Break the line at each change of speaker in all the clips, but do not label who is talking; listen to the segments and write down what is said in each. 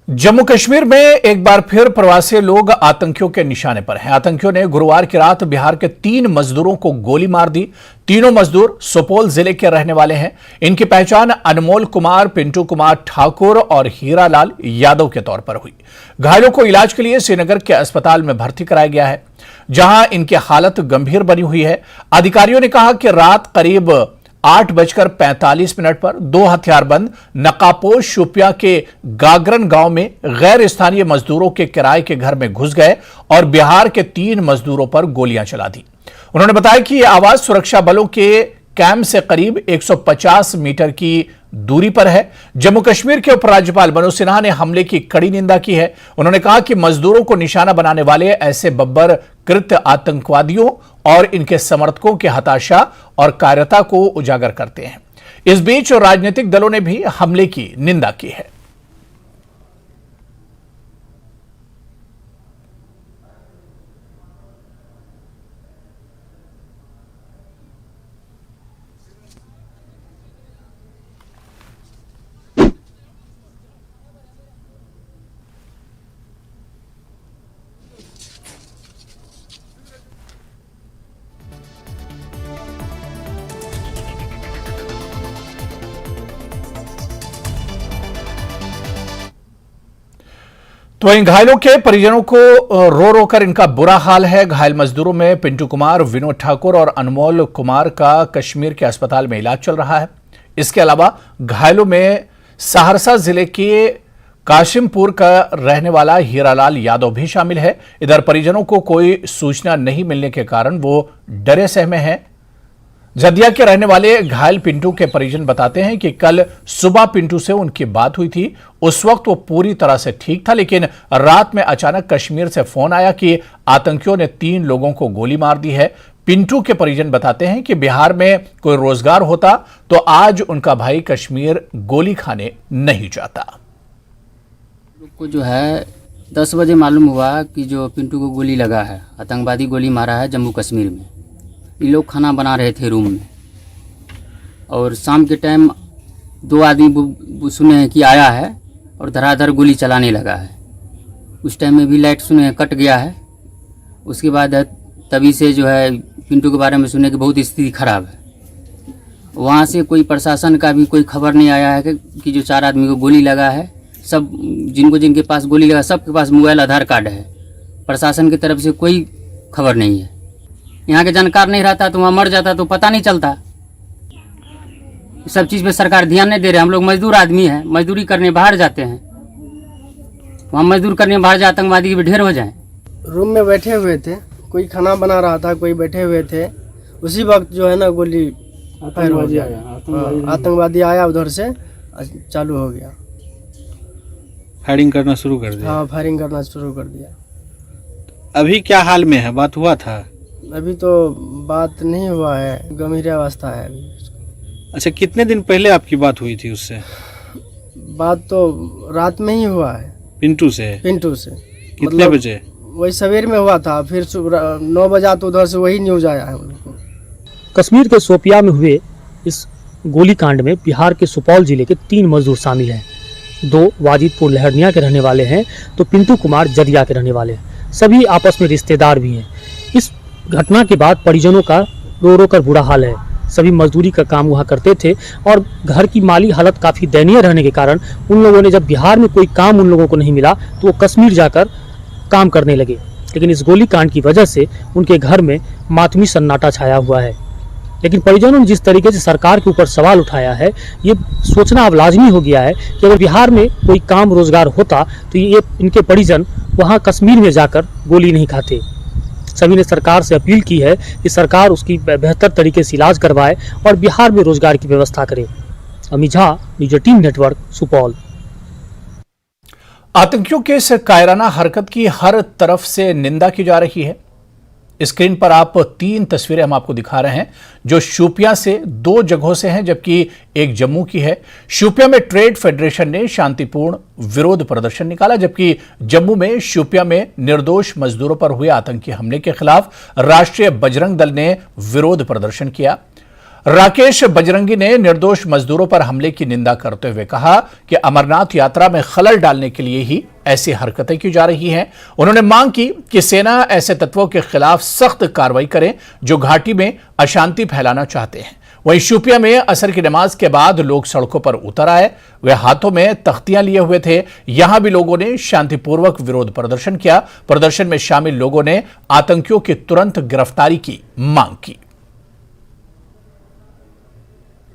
जम्मू कश्मीर में एक बार फिर प्रवासी लोग आतंकियों के निशाने पर हैं। आतंकियों ने गुरुवार की रात बिहार के 3 मजदूरों को गोली मार दी। तीनों मजदूर सुपौल जिले के रहने वाले हैं। इनकी पहचान अनमोल कुमार, पिंटू कुमार ठाकुर और हीरालाल यादव के तौर पर हुई। घायलों को इलाज के लिए श्रीनगर के अस्पताल में भर्ती कराया गया है, जहां इनकी हालत गंभीर बनी हुई है। अधिकारियों ने कहा कि रात करीब 8:45 पर 2 हथियारबंद नकापोश शोपियां के गागरन गांव में गैर स्थानीय मजदूरों के किराए के घर में घुस गए और बिहार के 3 मजदूरों पर गोलियां चला दी। उन्होंने बताया कि यह आवाज सुरक्षा बलों के कैंप से करीब 150 मीटर की दूरी पर है। जम्मू कश्मीर के उपराज्यपाल मनोज सिन्हा ने हमले की कड़ी निंदा की है। उन्होंने कहा कि मजदूरों को निशाना बनाने वाले ऐसे बब्बर कृत्य आतंकवादियों और इनके समर्थकों की हताशा और कायरता को उजागर करते हैं। इस बीच राजनीतिक दलों ने भी हमले की निंदा की है। तो इन घायलों के परिजनों को रो रो कर इनका बुरा हाल है। घायल मजदूरों में पिंटू कुमार, विनोद ठाकुर और अनमोल कुमार का कश्मीर के अस्पताल में इलाज चल रहा है। इसके अलावा घायलों में सहरसा जिले के काशिमपुर का रहने वाला हीरालाल यादव भी शामिल है। इधर परिजनों को कोई सूचना नहीं मिलने के कारण वो डरे सहमे हैं। जदिया के रहने वाले घायल पिंटू के परिजन बताते हैं कि कल सुबह पिंटू से उनकी बात हुई थी। उस वक्त वो पूरी तरह से ठीक था, लेकिन रात में अचानक कश्मीर से फोन आया कि आतंकियों ने 3 लोगों को गोली मार दी है। पिंटू के परिजन बताते हैं कि बिहार में कोई रोजगार होता तो आज उनका भाई कश्मीर गोली खाने नहीं जाता।
को जो है 10 बजे मालूम हुआ कि जो पिंटू को गोली लगा है, आतंकवादी गोली मारा है जम्मू कश्मीर में। ये लोग खाना बना रहे थे रूम में और शाम के टाइम 2 आदमी सुने हैं कि आया है और धड़ाधड़ गोली चलाने लगा है। उस टाइम में भी लाइट सुने कट गया है। उसके बाद तभी से जो है पिंटू के बारे में सुने कि बहुत स्थिति खराब है। वहाँ से कोई प्रशासन का भी कोई खबर नहीं आया है कि जो 4 आदमी को गोली लगा है। सब जिनके पास गोली लगा सबके पास मोबाइल, आधार कार्ड है। प्रशासन की तरफ से कोई खबर नहीं है। यहाँ के जानकार नहीं रहता तो वहाँ मर जाता तो पता नहीं चलता। सब चीज़ पे सरकार ध्यान नहीं दे रहे। हम लोग मजदूर आदमी हैं, मजदूरी करने बाहर जाते हैं। वहाँ मजदूर करने बाहर जाए आतंकवादी भी ढेर हो जाए।
रूम में बैठे हुए थे, कोई खाना बना रहा था, कोई बैठे हुए थे। उसी वक्त जो है ना गोली फायर हो गया। आतंकवादी आया उधर से, चालू हो गया,
फायरिंग करना शुरू कर दिया।
हाँ, फायरिंग करना शुरू कर दिया।
अभी क्या हाल में है? बात हुआ था?
अभी तो बात नहीं हुआ है, गंभीर अवस्था है अभी।
अच्छा, कितने दिन पहले आपकी बात हुई थी उससे?
बात तो रात में ही हुआ है
पिंटू से। कितने
मतलब
बजे?
वही सवेर में हुआ था, फिर 9 बजा तो उधर से वही न्यूज आया है हम लोग को।
कश्मीर के शोपियां में हुए इस गोलीकांड में बिहार के सुपौल जिले के 3 मजदूर शामिल हैं। 2 वाजिदपुर लहरनिया के रहने वाले हैं तो पिंटू कुमार जदिया के रहने वाले हैं। सभी आपस में रिश्तेदार भी हैं। इस घटना के बाद परिजनों का रो रो कर बुरा हाल है। सभी मजदूरी का काम वहाँ करते थे और घर की माली हालत काफ़ी दयनीय रहने के कारण उन लोगों ने, जब बिहार में कोई काम उन लोगों को नहीं मिला तो वो कश्मीर जाकर काम करने लगे। लेकिन इस गोलीकांड की वजह से उनके घर में मातमी सन्नाटा छाया हुआ है। लेकिन परिजनों ने जिस तरीके से सरकार के ऊपर सवाल उठाया है, ये सोचना अब लाजमी हो गया है कि अगर बिहार में कोई काम रोजगार होता तो ये इनके परिजन वहाँ कश्मीर में जाकर गोली नहीं खाते। सभी ने सरकार से अपील की है कि सरकार उसकी बेहतर तरीके से इलाज करवाए और बिहार में रोजगार की व्यवस्था करे। Amit Jha, news 18 network, Supaul.
आतंकियों के इस कायराना हरकत की हर तरफ से निंदा की जा रही है। स्क्रीन पर आप 3 तस्वीरें हम आपको दिखा रहे हैं जो शोपियां से 2 जगहों से हैं, जबकि एक जम्मू की है। शोपियां में ट्रेड फेडरेशन ने शांतिपूर्ण विरोध प्रदर्शन निकाला, जबकि जम्मू में शोपियां में निर्दोष मजदूरों पर हुए आतंकी हमले के खिलाफ राष्ट्रीय बजरंग दल ने विरोध प्रदर्शन किया। राकेश बजरंगी ने निर्दोष मजदूरों पर हमले की निंदा करते हुए कहा कि अमरनाथ यात्रा में खलल डालने के लिए ही ऐसी हरकतें की जा रही हैं। उन्होंने मांग की कि सेना ऐसे तत्वों के खिलाफ सख्त कार्रवाई करे जो घाटी में अशांति फैलाना चाहते हैं। वहीं शोपियां में असर की नमाज के बाद लोग सड़कों पर उतर आए। वे हाथों में तख्तियां लिए हुए थे। यहां भी लोगों ने शांतिपूर्वक विरोध प्रदर्शन किया। प्रदर्शन में शामिल लोगों ने आतंकियों की तुरंत गिरफ्तारी की मांग की।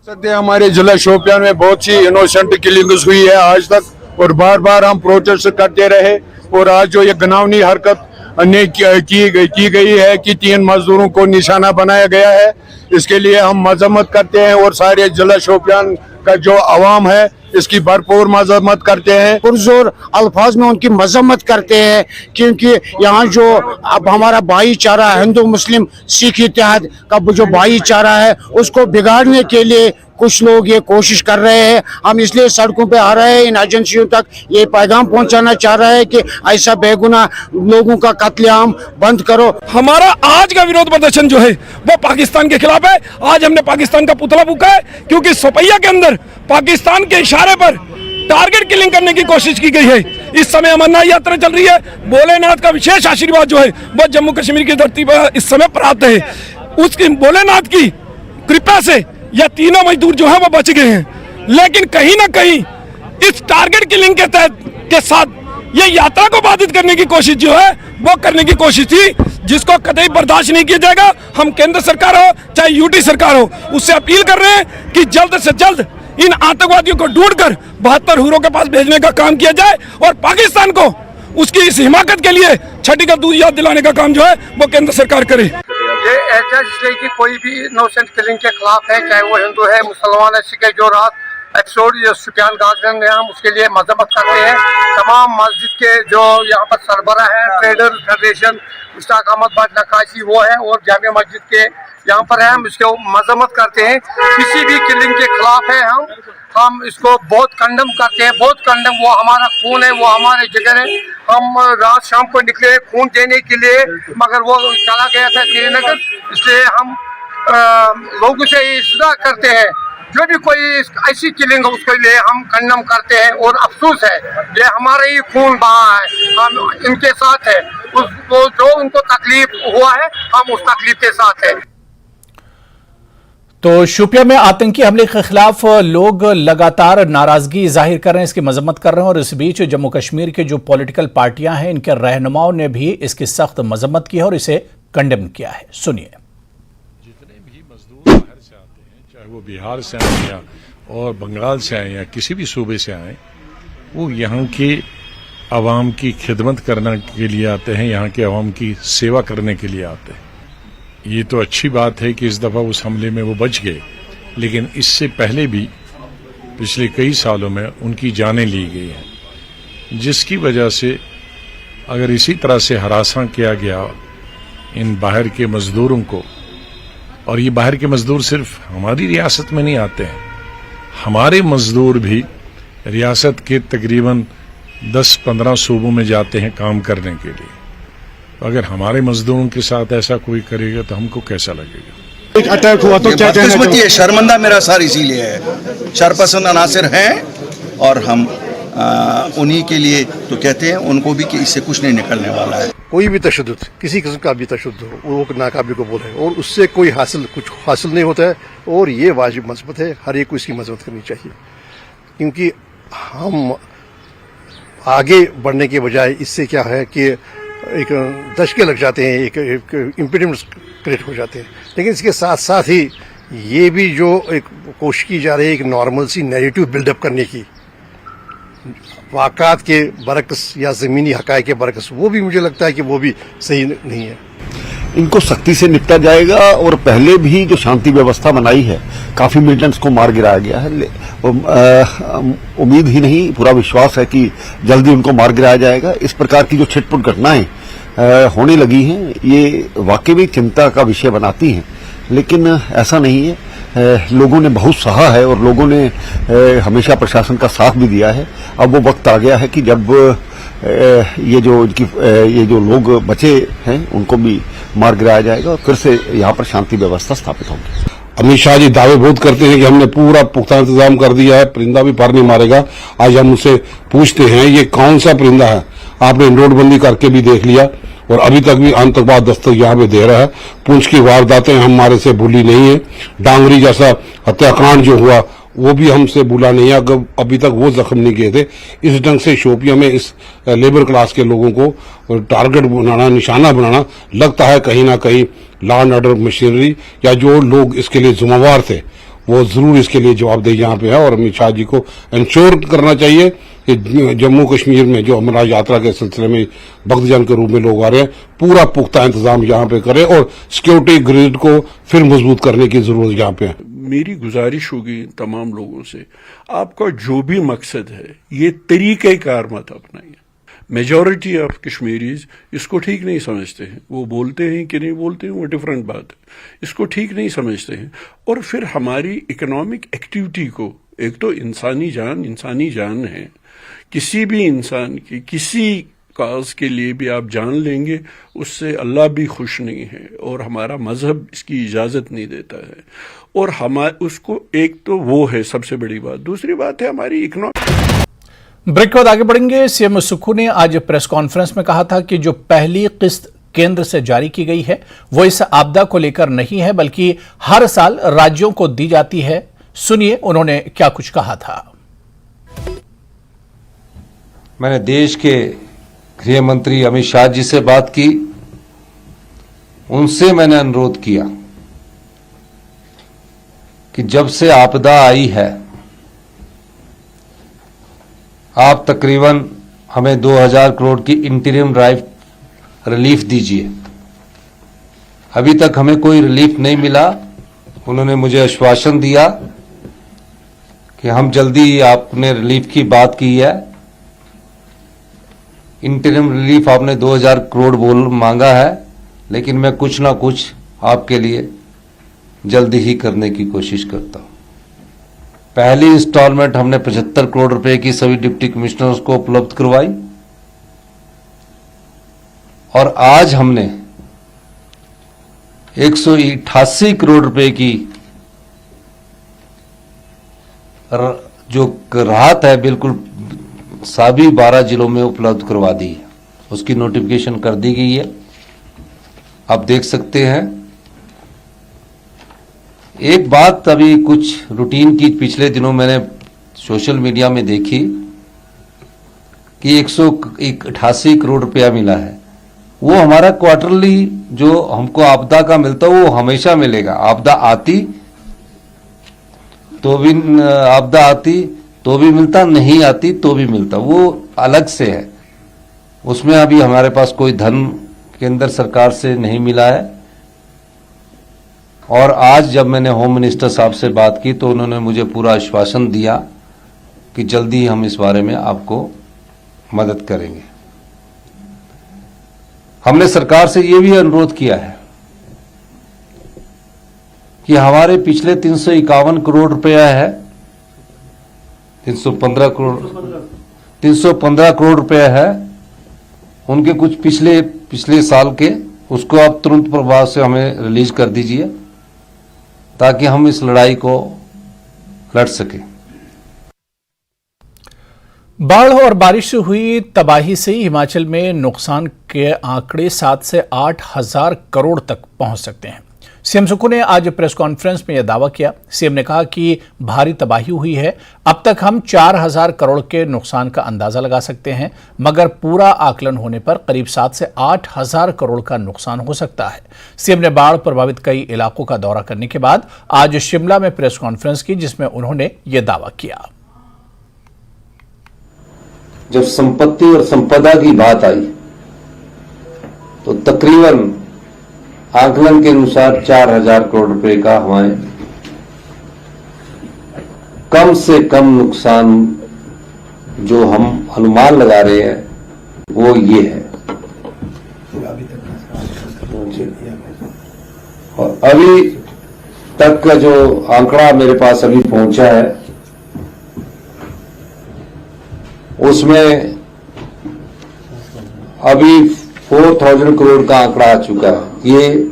सद्य हमारे जिला शोपियां में बहुत सी इनोसेंट किलिंग्स हुई है आज तक, और बार बार हम प्रोटेस्ट करते रहे। और आज जो ये घिनौनी हरकत की गई है कि 3 मजदूरों को निशाना बनाया गया है, इसके लिए हम मजम्मत करते हैं और सारे जिला शोपियान का जो अवाम है इसकी भरपूर मजम्मत करते हैं।
पुरजोर अल्फाज में उनकी मजम्मत करते हैं, क्योंकि यहाँ जो अब हमारा भाईचारा हिंदू मुस्लिम सिख इत्तेहाद का जो भाईचारा है उसको बिगाड़ने के लिए कुछ लोग ये कोशिश कर रहे हैं। हम इसलिए सड़कों पे आ रहे हैं, इन एजेंसियों तक ये पैगाम पहुंचाना चाह रहे हैं कि ऐसा बेगुनाह लोगों का कत्लेआम बंद करो।
हमारा आज का विरोध प्रदर्शन जो है वो पाकिस्तान के खिलाफ है। आज हमने पाकिस्तान का पुतला फूंका है, क्योंकि सोपैया के अंदर पाकिस्तान के इशारे पर टारगेट किलिंग करने की कोशिश की गई है। इस समय अमरनाथ यात्रा चल रही है। भोलेनाथ का विशेष आशीर्वाद जो है वो जम्मू कश्मीर की धरती पर इस समय प्राप्त है। उसकी भोलेनाथ की कृपा से यह तीनों मजदूर जो है वो बच गए हैं। लेकिन कहीं ना कहीं इस टारगेट किलिंग के तहत के साथ ये यात्रा को बाधित करने की कोशिश जो है वो करने की कोशिश थी, जिसको कतई बर्दाश्त नहीं किया जाएगा। हम केंद्र सरकार हो चाहे यूटी सरकार हो, उससे अपील कर रहे हैं कि जल्द से जल्द इन आतंकवादियों को ढूंढकर 72 हुरों के पास भेजने का काम किया जाए और पाकिस्तान को उसकी इस हिमाकत के लिए छठी का दूध याद दिलाने का काम जो है वो केंद्र सरकार करे।
ये एहतजाज इसलिए कि कोई भी इनोसेंट किलिंग के खिलाफ है, चाहे वो हिंदू है मुसलमान है सिख है। जो रात एक्सोड या शुपियान गार्डन में हम उसके लिए मजम्मत करते हैं। तमाम मस्जिद के जो यहाँ पर सरबरा है, ट्रेडर फेडरेशन मुश्ताक अहमद भट्ट नक्काशी वो है, और जामिया मस्जिद के यहाँ पर है, हम इसको मजम्मत करते हैं। किसी भी किलिंग के खिलाफ है। हम इसको बहुत कंडम करते हैं, बहुत कंडम। वो हमारा खून है, वो हमारे जिगर है। हम रात शाम को निकले खून देने के लिए, मगर वो चला गया था श्रीनगर। इसलिए हम लोगों से इस्तदा करते हैं, जो भी कोई ऐसी किलिंग हो उसके लिए हम कंडम करते हैं। और अफसोस है ये हमारा ही खून बहा है, हम इनके साथ है। उसको जो उनको तकलीफ हुआ है हम उस तकलीफ के साथ है।
तो शोपियां में आतंकी हमले के खिलाफ लोग लगातार नाराजगी जाहिर कर रहे हैं, इसकी मजम्मत कर रहे हैं। और इस बीच जम्मू कश्मीर के जो पॉलिटिकल पार्टियां हैं, इनके रहनुमाओं ने भी इसकी सख्त मजम्मत की है और इसे कंडेम किया है। सुनिए।
जितने भी मजदूर बाहर से आते हैं, चाहे वो बिहार से आए या और बंगाल से आए या किसी भी सूबे से आए, वो यहाँ के आवाम की खिदमत करने के लिए आते हैं, यहाँ के आवाम की सेवा करने के लिए आते हैं। ये तो अच्छी बात है कि इस दफ़ा उस हमले में वो बच गए, लेकिन इससे पहले भी पिछले कई सालों में उनकी जानें ली गई हैं, जिसकी वजह से अगर इसी तरह से हरासा किया गया इन बाहर के मजदूरों को, और ये बाहर के मजदूर सिर्फ हमारी रियासत में नहीं आते हैं, हमारे मजदूर भी रियासत के तकरीबन 10-15 सूबों में जाते हैं काम करने के लिए। अगर हमारे मजदूरों के साथ ऐसा कोई करेगा तो हमको कैसा लगेगा।
एक अटैक हुआ तो क्या
बदकिस्मती है, शर्मिंदा मेरा सार इसीलिए है। शरपसंद अनासिर हैं और हम उन्हीं के लिए तो कहते हैं उनको भी कि इससे कुछ नहीं निकलने वाला है।
कोई भी तशद्दुद, किसी किस्म का भी तशद्दुद हो, वो नाकाबिल कबूल है और उससे कोई कुछ हासिल नहीं होता है। और ये वाजिब मजबत है, हर एक को इसकी मजबत करनी चाहिए, क्योंकि हम आगे बढ़ने के बजाय इससे क्या है कि एक दशके लग जाते हैं, एक इम्पीडेंस क्रिएट हो जाते हैं। लेकिन इसके साथ साथ ही ये भी जो एक कोशिश की जा रही है एक नॉर्मल सी नैरेटिव बिल्डअप करने की, वाक़ात के बरक्स या ज़मीनी हक़ाइक़ के बरक्स, वो भी मुझे लगता है कि वो भी सही नहीं है।
इनको सख्ती से निपटा जाएगा। और पहले भी जो शांति व्यवस्था बनाई है, काफ़ी मिलिटेंट्स को मार गिराया गया है। उम्मीद ही नहीं, पूरा विश्वास है कि जल्दी उनको मार गिराया जाएगा। इस प्रकार की जो छिटपुट घटनाएं होने लगी हैं, ये वाकई में चिंता का विषय बनाती हैं। लेकिन ऐसा नहीं है, लोगों ने बहुत सहा है और लोगों ने हमेशा प्रशासन का साथ भी दिया है। अब वो वक्त आ गया है कि जब ये जो लोग बचे हैं उनको भी मार गिराया जाएगा और फिर से यहाँ पर शांति व्यवस्था स्थापित होगी।
अमित शाह जी दावे बहुत करते हैं कि हमने पूरा पुख्ता इंतजाम कर दिया है, परिंदा भी पर नहीं मारेगा। आज हम उनसे पूछते हैं ये कौन सा परिंदा है? आपने नोटबंदी करके भी देख लिया और अभी तक भी आतंकवाद दस्तक यहाँ पे दे रहा है। पुंछ की वारदातें हमारे से भूली नहीं है, डांगरी जैसा हत्याकांड जो हुआ वो भी हमसे भूला नहीं है, अभी तक वो जख्म नहीं किए थे। इस ढंग से शोपियां में इस लेबर क्लास के लोगों को टारगेट बनाना, निशाना बनाना, लगता है कहीं ना कहीं लॉ एंड ऑर्डर मशीनरी या जो लोग इसके लिए जिम्मेवार थे वो जरूर इसके लिए जवाबदेही यहाँ पे है। और अमित शाह जी को इंश्योर करना चाहिए कि जम्मू कश्मीर में जो अमरनाथ यात्रा के सिलसिले में भक्तजन के रूप में लोग आ रहे हैं, पूरा पुख्ता इंतजाम यहाँ पे करें और सिक्योरिटी ग्रिड को फिर मजबूत करने की जरूरत यहाँ पे है।
मेरी गुजारिश होगी तमाम लोगों से, आपका जो भी मकसद है ये तरीक़ेकार मत अपनाइए। मेजॉरिटी ऑफ कश्मीरीज इसको ठीक नहीं समझते हैं, वो बोलते हैं कि नहीं बोलते हैं वो डिफरेंट बात है, इसको ठीक नहीं समझते हैं। और फिर हमारी इकोनॉमिक एक्टिविटी को, एक तो इंसानी जान है, किसी भी इंसान की किसी काज के लिए भी आप जान लेंगे उससे अल्लाह भी खुश नहीं है और हमारा मजहब इसकी इजाज़त नहीं देता है। और हमारे उसको, एक तो वो है सबसे बड़ी बात, दूसरी बात है हमारी इकोनॉमिक।
ब्रेक के बाद आगे बढ़ेंगे। सीएम सुक्खू ने आज प्रेस कॉन्फ्रेंस में कहा था कि जो पहली किस्त केंद्र से जारी की गई है वो इस आपदा को लेकर नहीं है बल्कि हर साल राज्यों को दी जाती है। सुनिए उन्होंने क्या कुछ कहा था।
मैंने देश के गृह मंत्री अमित शाह जी से बात की, उनसे मैंने अनुरोध किया कि जब से आपदा आई है आप तकरीबन हमें 2000 करोड़ की इंटरिम रिलीफ दीजिए। अभी तक हमें कोई रिलीफ नहीं मिला। उन्होंने मुझे आश्वासन दिया कि हम जल्दी, आपने रिलीफ की बात की है, इंटरिम रिलीफ आपने 2000 करोड़ मांगा है, लेकिन मैं कुछ ना कुछ आपके लिए जल्दी ही करने की कोशिश करता हूं। पहली इंस्टॉलमेंट हमने 75 करोड़ रुपए की सभी डिप्टी कमिश्नर्स को उपलब्ध करवाई और आज हमने 188 करोड़ रुपए की जो राहत है बिल्कुल सभी 12 जिलों में उपलब्ध करवा दी है। उसकी नोटिफिकेशन कर दी गई है, आप देख सकते हैं। एक बात अभी कुछ रूटीन की पिछले दिनों मैंने सोशल मीडिया में देखी कि 188 करोड़ रुपया मिला है। वो हमारा क्वार्टरली जो हमको आपदा का मिलता है वो हमेशा मिलेगा। आपदा आती तो भी मिलता, नहीं आती तो भी मिलता, वो अलग से है। उसमें अभी हमारे पास कोई धन केंद्र सरकार से नहीं मिला है। और आज जब मैंने होम मिनिस्टर साहब से बात की तो उन्होंने मुझे पूरा आश्वासन दिया कि जल्दी हम इस बारे में आपको मदद करेंगे। हमने सरकार से ये भी अनुरोध किया है कि हमारे पिछले 351 करोड़ रुपया है, 315 करोड़ रुपया है, उनके कुछ पिछले साल के, उसको आप तुरंत प्रभाव से हमें रिलीज कर दीजिए ताकि हम इस लड़ाई को लड़ सकें।
बाढ़ और बारिश से हुई तबाही से हिमाचल में नुकसान के आंकड़े 7 से 8 हजार करोड़ तक पहुंच सकते हैं। सीएम सुक्खू ने आज प्रेस कॉन्फ्रेंस में यह दावा किया। सीएम ने कहा कि भारी तबाही हुई है, अब तक हम 4000 करोड़ के नुकसान का अंदाजा लगा सकते हैं, मगर पूरा आकलन होने पर करीब 7 से 8 हजार करोड़ का नुकसान हो सकता है। सीएम ने बाढ़ प्रभावित कई इलाकों का दौरा करने के बाद आज शिमला में प्रेस कॉन्फ्रेंस की, जिसमें उन्होंने यह दावा किया।
जब संपत्ति और संपदा की बात आई तो तकरीबन आकलन के अनुसार 4000 करोड़ रुपए का हमारे कम से कम नुकसान जो हम अनुमान लगा रहे हैं वो ये है। और अभी तक का जो आंकड़ा मेरे पास अभी पहुंचा है उसमें अभी 4000 करोड़ का आंकड़ा आ चुका है। ये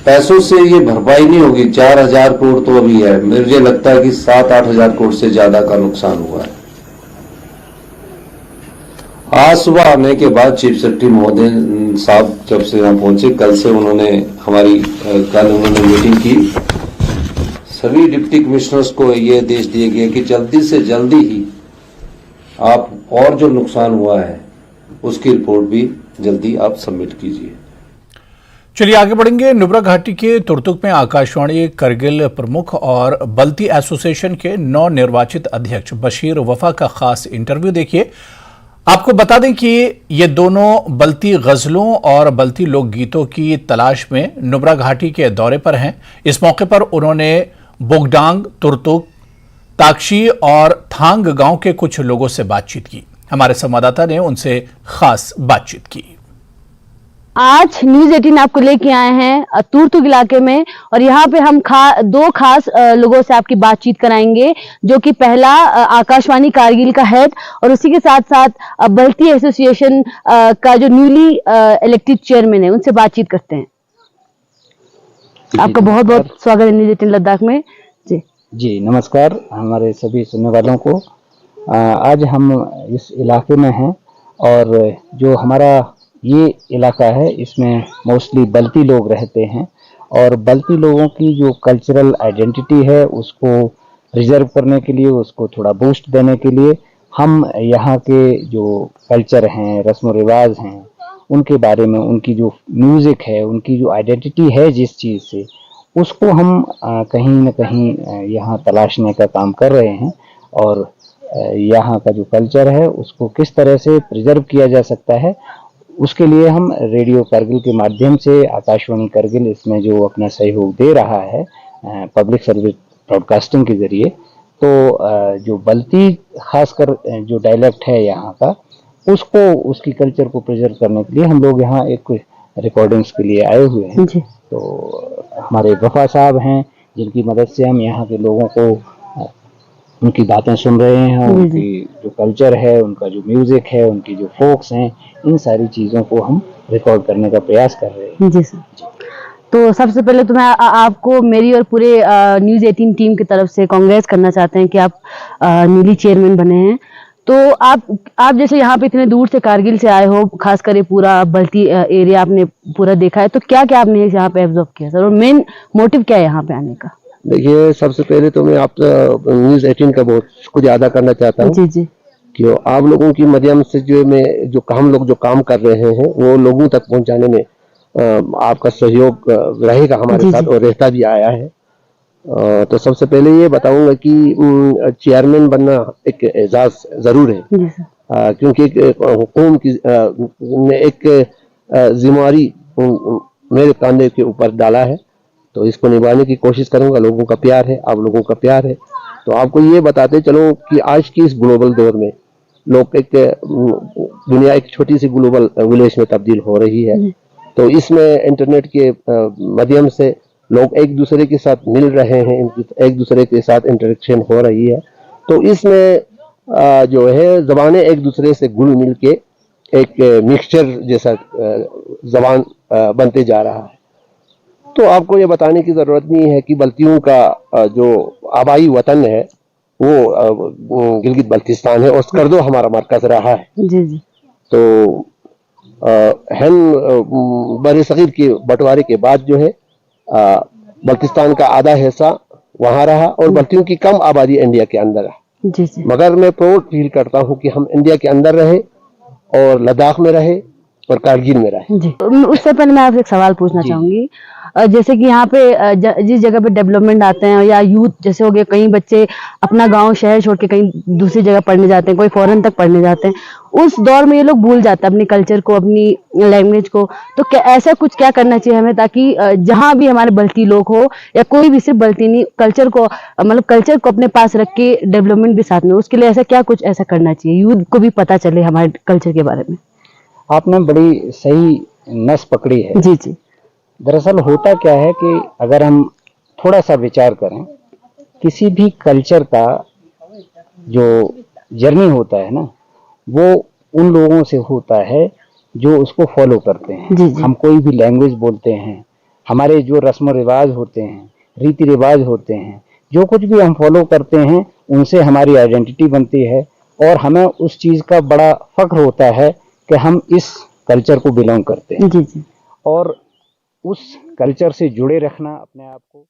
पैसों से ये भरपाई नहीं होगी। 4,000 करोड़ तो अभी है, मुझे लगता है कि 7-8 हजार करोड़ से ज्यादा का नुकसान हुआ है। आज सुबह आने के बाद चीफ सेक्रेटरी महोदय साहब जब से यहाँ पहुंचे, कल से उन्होंने कल उन्होंने मीटिंग की। सभी डिप्टी कमिश्नर्स को ये आदेश दिए गए कि जल्दी से जल्दी ही आप और जो नुकसान हुआ है उसकी रिपोर्ट भी जल्दी आप सबमिट कीजिए।
चलिए आगे बढ़ेंगे। नुब्रा घाटी के तुर्तुक में आकाशवाणी करगिल प्रमुख और बल्ती एसोसिएशन के नवनिर्वाचित अध्यक्ष बशीर वफा का खास इंटरव्यू देखिए। आपको बता दें कि ये दोनों बल्ती गजलों और बल्ती लोकगीतों की तलाश में नुब्रा घाटी के दौरे पर हैं। इस मौके पर उन्होंने बोगडांग, तुर्तुक, ताक्षी और थांग गांव के कुछ लोगों से बातचीत की। हमारे संवाददाता ने उनसे खास बातचीत की।
आज न्यूज 18 आपको लेके आए हैं तुर्तुक इलाके में, और यहाँ पे हम दो खास लोगों से आपकी बातचीत कराएंगे, जो कि पहला आकाशवाणी कारगिल का हेड और उसी के साथ साथ बल्ती एसोसिएशन का जो न्यूली इलेक्टेड चेयरमैन है, उनसे बातचीत करते हैं। आपका बहुत बहुत स्वागत है न्यूज 18 लद्दाख में।
जी नमस्कार हमारे सभी सुनने वालों को। आज हम इस इलाके में हैं और जो हमारा ये इलाका है इसमें मोस्टली बल्ती लोग रहते हैं, और बल्ती लोगों की जो कल्चरल आइडेंटिटी है उसको प्रिजर्व करने के लिए, उसको थोड़ा बूस्ट देने के लिए हम यहाँ के जो कल्चर हैं, रस्म रिवाज हैं, उनके बारे में, उनकी जो म्यूज़िक है, उनकी जो आइडेंटिटी है जिस चीज़ से, उसको हम कहीं न कहीं यहाँ तलाशने का काम कर रहे हैं। और यहाँ का जो कल्चर है उसको किस तरह से प्रिजर्व किया जा सकता है, उसके लिए हम रेडियो कारगिल के माध्यम से, आकाशवाणी कारगिल इसमें जो अपना सहयोग दे रहा है पब्लिक सर्विस ब्रॉडकास्टिंग के जरिए, तो जो बल्ती खासकर जो डायलेक्ट है यहाँ का, उसको, उसकी कल्चर को प्रिजर्व करने के लिए हम लोग यहाँ एक रिकॉर्डिंग्स के लिए आए हुए हैं। तो हमारे वफा साहब हैं जिनकी मदद से हम यहाँ के लोगों को उनकी बातें सुन रहे हैं, उनकी जो कल्चर है, उनका जो म्यूजिक है, उनकी जो फोक्स हैं, इन सारी चीज़ों को हम रिकॉर्ड करने का प्रयास कर रहे हैं।
जी सर। तो सबसे पहले तो मैं आपको मेरी और पूरे न्यूज़ 18 टीम की तरफ से कांग्रेस करना चाहते हैं कि आप न्यूली चेयरमैन बने हैं। तो आप जैसे यहाँ पे इतने दूर से कारगिल से आए हो, खासकर ये पूरा बल्ती एरिया आपने पूरा देखा है, तो क्या क्या आपने यहाँ पे ऑब्जर्व किया सर, और मेन मोटिव क्या है यहाँ पे आने का?
देखिए, सबसे पहले तो मैं आप न्यूज़ 18 का बहुत शुक्रिया अदा करना चाहता हूँ।
जी जी।
कि आप लोगों की माध्यम से हम लोग जो काम कर रहे हैं वो लोगों तक पहुंचाने में आपका सहयोग रहेगा हमारे साथ, और रहता भी आया है। तो सबसे पहले ये बताऊंगा कि चेयरमैन बनना एक एजाज जरूर है, क्योंकि हुकूम की एक जिम्मेवारी मेरे कंधे के ऊपर डाला है, तो इसको निभाने की कोशिश करूंगा। लोगों का प्यार है, आप लोगों का प्यार है। तो आपको ये बताते चलो कि आज की इस ग्लोबल दौर में लोग दुनिया एक छोटी सी ग्लोबल विलेज में तब्दील हो रही है, तो इसमें इंटरनेट के माध्यम से लोग एक दूसरे के साथ मिल रहे हैं, एक दूसरे के साथ इंटरेक्शन हो रही है। तो इसमें जो है ज़बानें एक दूसरे से घुल मिल के एक मिक्सचर जैसा ज़बान बनते जा रहा है। तो आपको ये बताने की ज़रूरत नहीं है कि बल्तियों का जो आबाई वतन है वो गिलगित बल्तिस्तान है, और स्कर्दो हमारा मरकज रहा है।
जी जी।
तो बड़े सगीर के बंटवारे के बाद जो है बल्तिस्तान का आधा हिस्सा वहाँ रहा, और बल्तियों की कम आबादी इंडिया के अंदर है।
जी जी।
मगर मैं प्राउड फील करता हूँ कि हम इंडिया के अंदर रहे, और लद्दाख में रहे, और कारगिल में रहे।
जी। उससे पहले मैं आपसे एक सवाल पूछना चाहूंगी, जैसे कि यहाँ पे जिस जगह पे डेवलपमेंट आते हैं, या यूथ जैसे हो गए, कई बच्चे अपना गांव शहर छोड़ के कहीं दूसरी जगह पढ़ने जाते हैं, कोई फॉरेन तक पढ़ने जाते हैं, उस दौर में ये लोग भूल जाते हैं अपने कल्चर को, अपनी लैंग्वेज को। तो क्या ऐसा कुछ क्या करना चाहिए हमें, ताकि जहाँ भी हमारे बल्ती लोग हो, या कोई भी, सिर्फ बल्ती नहीं, कल्चर को, मतलब कल्चर को अपने पास रख के डेवलपमेंट भी साथ में, उसके लिए ऐसा क्या कुछ ऐसा करना चाहिए, यूथ को भी पता चले हमारे कल्चर के बारे में?
आपने बड़ी सही नस पकड़ी है।
जी जी।
दरअसल होता क्या है कि अगर हम थोड़ा सा विचार करें, किसी भी कल्चर का जो जर्नी होता है ना, वो उन लोगों से होता है जो उसको फॉलो करते हैं।
जी जी।
हम कोई भी लैंग्वेज बोलते हैं, हमारे जो रस्म रिवाज होते हैं, रीति रिवाज होते हैं, जो कुछ भी हम फॉलो करते हैं, उनसे हमारी आइडेंटिटी बनती है और हमें उस चीज़ का बड़ा फख्र होता है कि हम इस कल्चर को बिलोंग करते हैं।
जी जी।
और उस कल्चर से जुड़े रखना अपने आप को